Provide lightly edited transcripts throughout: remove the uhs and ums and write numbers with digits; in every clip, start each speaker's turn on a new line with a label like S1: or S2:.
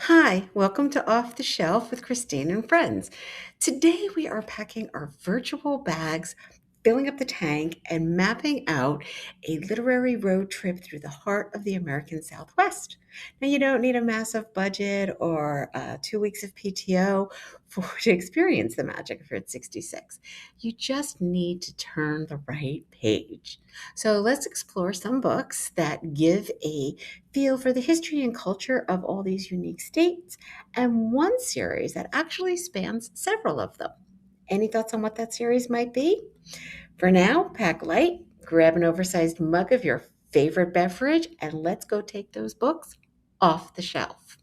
S1: Hi, welcome to Off the Shelf with Christine and friends. Today we are packing our virtual bags, filling up the tank, and mapping out a literary road trip through the heart of the American Southwest. Now, you don't need a massive budget or 2 weeks of PTO to experience the magic of Route 66. You just need to turn the right page. So let's explore some books that give a feel for the history and culture of all these unique states, and one series that actually spans several of them. Any thoughts on what that series might be? For now, pack light, grab an oversized mug of your favorite beverage, and let's go take those books off the shelf.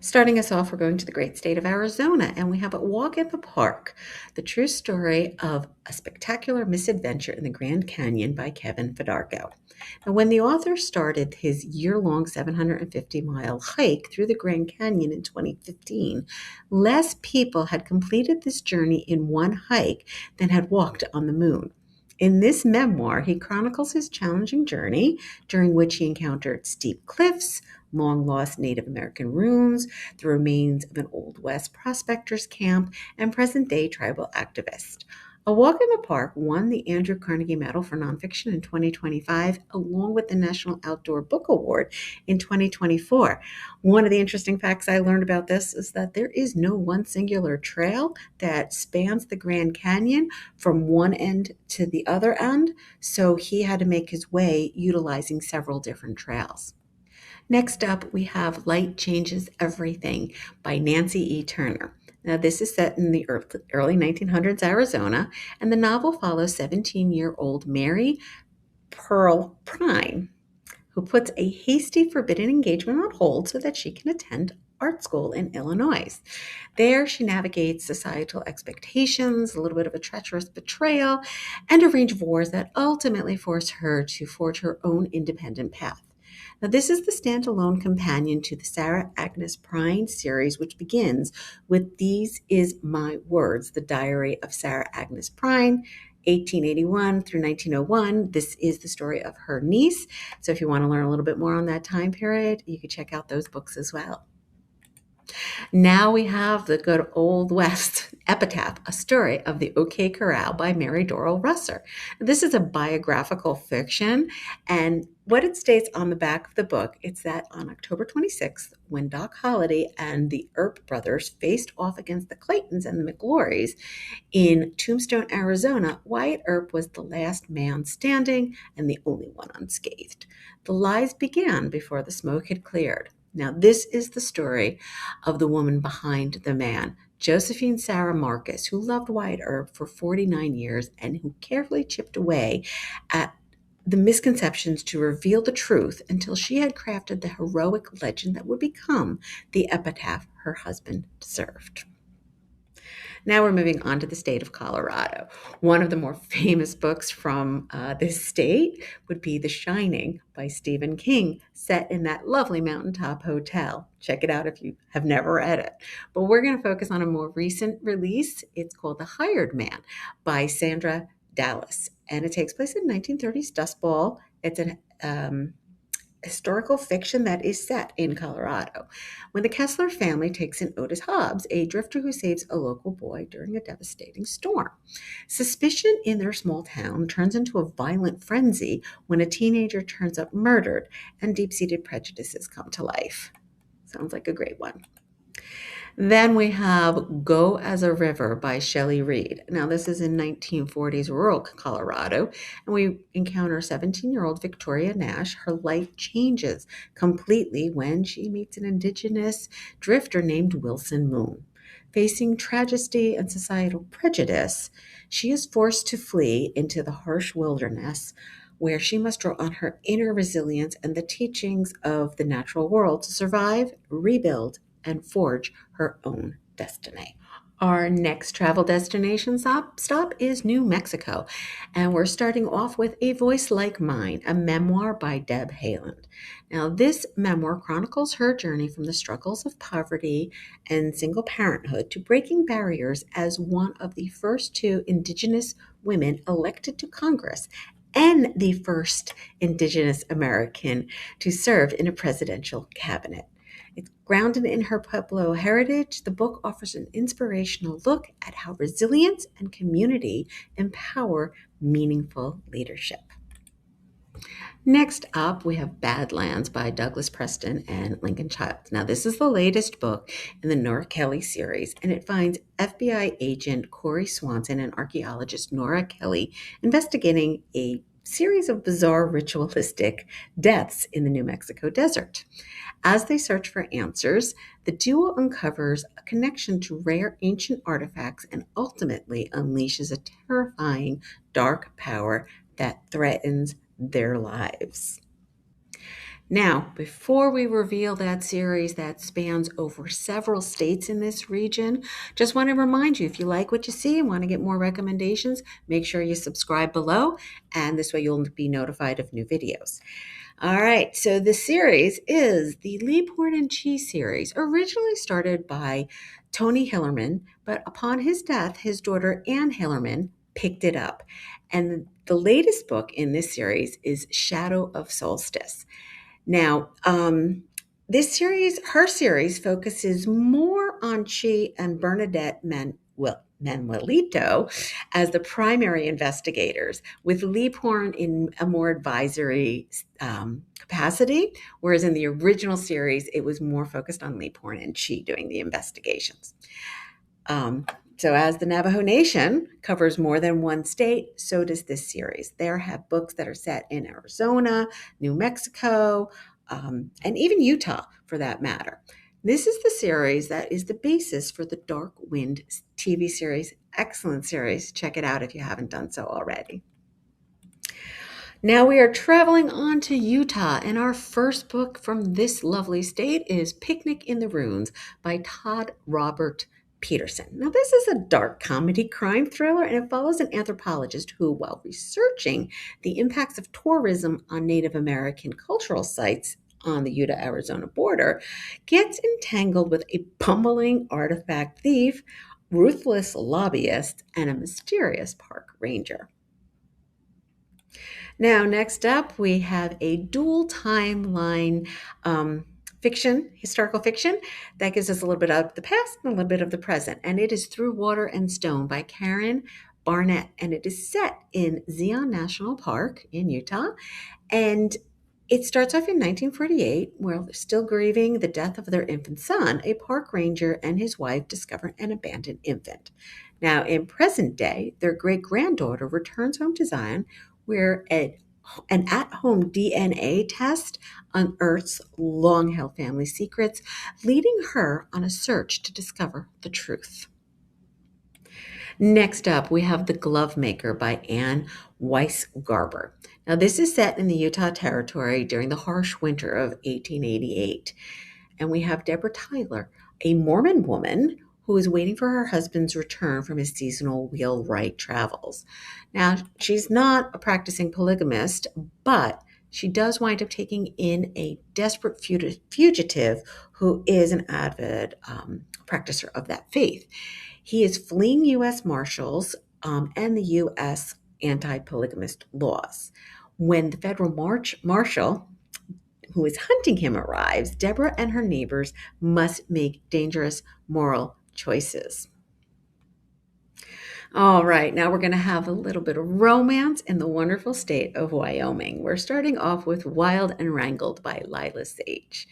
S1: Starting us off, we're going to the great state of Arizona, and we have a walk in the park, the true story of a spectacular misadventure in the Grand Canyon by Kevin Fidarko. Now, when the author started his year-long 750-mile hike through the Grand Canyon in 2015, less people had completed this journey in one hike than had walked on the moon. In this memoir, he chronicles his challenging journey, during which he encountered steep cliffs, long lost Native American ruins, the remains of an Old West prospectors camp, and present day tribal activists. A Walk in the Park won the Andrew Carnegie Medal for Nonfiction in 2025, along with the National Outdoor Book Award in 2024. One of the interesting facts I learned about this is that there is no one singular trail that spans the Grand Canyon from one end to the other end, so he had to make his way utilizing several different trails. Next up, we have Light Changes Everything by Nancy E. Turner. Now, this is set in the early 1900s Arizona, and the novel follows 17-year-old Mary Pearl Prime, who puts a hasty forbidden engagement on hold so that she can attend art school in Illinois. There, she navigates societal expectations, a little bit of a treacherous betrayal, and a range of wars that ultimately force her to forge her own independent path. Now, this is the standalone companion to the Sarah Agnes Prine series, which begins with These Is My Words, the diary of Sarah Agnes Prine, 1881 through 1901. This is the story of her niece. So if you want to learn a little bit more on that time period, you can check out those books as well. Now we have the good old West epitaph, a story of the OK Corral by Mary Dorrell Russer. This is a biographical fiction, and what it states on the back of the book, it's that on October 26th, when Doc Holliday and the Earp brothers faced off against the Claytons and the McGlorys in Tombstone, Arizona, Wyatt Earp was the last man standing and the only one unscathed. The lies began before the smoke had cleared. Now, this is the story of the woman behind the man, Josephine Sarah Marcus, who loved Wyatt Earp for 49 years and who carefully chipped away at the misconceptions to reveal the truth until she had crafted the heroic legend that would become the epitaph her husband deserved. Now we're moving on to the state of Colorado. One of the more famous books from this state would be The Shining by Stephen King, set in that lovely mountaintop hotel. Check it out if you have never read it. But we're going to focus on a more recent release. It's called The Hired Man by Sandra Dallas, and it takes place in 1930s Dust Bowl. It's an historical fiction that is set in Colorado. When the Kessler family takes in Otis Hobbs, a drifter who saves a local boy during a devastating storm. Suspicion in their small town turns into a violent frenzy when a teenager turns up murdered and deep-seated prejudices come to life. Sounds like a great one. Then we have Go as a River by Shelley Reed. Now, this is in 1940s rural Colorado, and we encounter 17-year-old Victoria Nash. Her life changes completely when she meets an indigenous drifter named Wilson Moon. Facing tragedy and societal prejudice, she is forced to flee into the harsh wilderness where she must draw on her inner resilience and the teachings of the natural world to survive, rebuild, and forge her own destiny. Our next travel destination stop is New Mexico, and we're starting off with A Voice Like Mine, a memoir by Deb Haaland. Now, this memoir chronicles her journey from the struggles of poverty and single parenthood to breaking barriers as one of the first two Indigenous women elected to Congress and the first Indigenous American to serve in a presidential cabinet. It's grounded in her Pueblo heritage. The book offers an inspirational look at how resilience and community empower meaningful leadership. Next up, we have Badlands by Douglas Preston and Lincoln Childs. Now, this is the latest book in the Nora Kelly series, and it finds FBI agent Corey Swanson and archaeologist Nora Kelly investigating a series of bizarre ritualistic deaths in the New Mexico desert. As they search for answers, the duo uncovers a connection to rare ancient artifacts and ultimately unleashes a terrifying dark power that threatens their lives. Now, before we reveal that series that spans over several states in this region, just want to remind you, if you like what you see and want to get more recommendations, make sure you subscribe below, and this way you'll be notified of new videos. All right, so the series is the Leaphorn and Cheese series, originally started by Tony Hillerman, but upon his death, his daughter Anne Hillerman picked it up. And the latest book in this series is Shadow of Solstice. Now, her series focuses more on Chi and Bernadette Manuelito as the primary investigators, with Leaphorn in a more advisory capacity, whereas in the original series, it was more focused on Leaphorn and Chi doing the investigations. So as the Navajo Nation covers more than one state, so does this series. There have books that are set in Arizona, New Mexico, and even Utah for that matter. This is the series that is the basis for the Dark Wind TV series. Excellent series. Check it out if you haven't done so already. Now we are traveling on to Utah, and our first book from this lovely state is Picnic in the Ruins by Todd Robert Peterson. Now, this is a dark comedy crime thriller, and it follows an anthropologist who, while researching the impacts of tourism on Native American cultural sites on the Utah-Arizona border, gets entangled with a bumbling artifact thief, ruthless lobbyist, and a mysterious park ranger. Now, next up, we have a dual timeline historical fiction, that gives us a little bit of the past and a little bit of the present. And it is Through Water and Stone by Karen Barnett. And it is set in Zion National Park in Utah. And it starts off in 1948, where they're still grieving the death of their infant son. A park ranger and his wife discover an abandoned infant. Now, in present day, their great-granddaughter returns home to Zion, where an at-home DNA test unearths long-held family secrets, leading her on a search to discover the truth. Next up, we have The Glove Maker by Anne Weisgarber. Now, this is set in the Utah Territory during the harsh winter of 1888. And we have Deborah Tyler, a Mormon woman who is waiting for her husband's return from his seasonal wheelwright travels. Now, she's not a practicing polygamist, but she does wind up taking in a desperate fugitive who is an avid practicer of that faith. He is fleeing U.S. Marshals and the U.S. anti-polygamist laws. When the federal marshal who is hunting him arrives, Deborah and her neighbors must make dangerous moral choices. All right, now we're going to have a little bit of romance in the wonderful state of Wyoming. We're starting off with Wild and Wrangled by Lila Sage.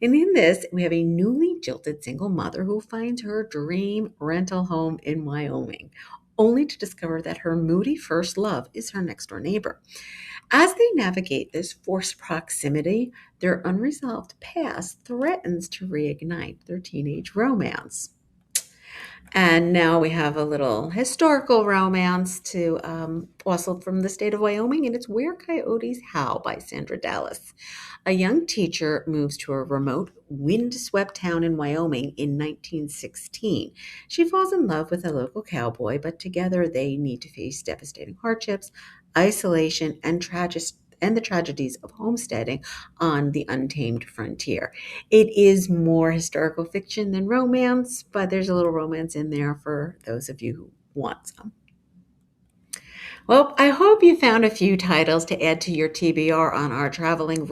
S1: And in this, we have a newly jilted single mother who finds her dream rental home in Wyoming, only to discover that her moody first love is her next-door neighbor. As they navigate this forced proximity, their unresolved past threatens to reignite their teenage romance. And now we have a little historical romance to also from the state of Wyoming, and it's Where Coyotes Howl by Sandra Dallas. A young teacher moves to a remote, windswept town in Wyoming in 1916. She falls in love with a local cowboy, but together they need to face devastating hardships, isolation, and the tragedies of homesteading on the untamed frontier. It is more historical fiction than romance, but there's a little romance in there for those of you who want some. Well, I hope you found a few titles to add to your TBR on our traveling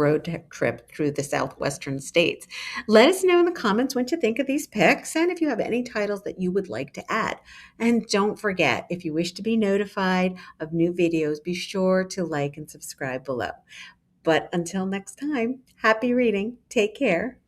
S1: trip through the Southwestern States. Let us know in the comments what you think of these picks and if you have any titles that you would like to add. And don't forget, if you wish to be notified of new videos, be sure to like and subscribe below. But until next time, happy reading. Take care.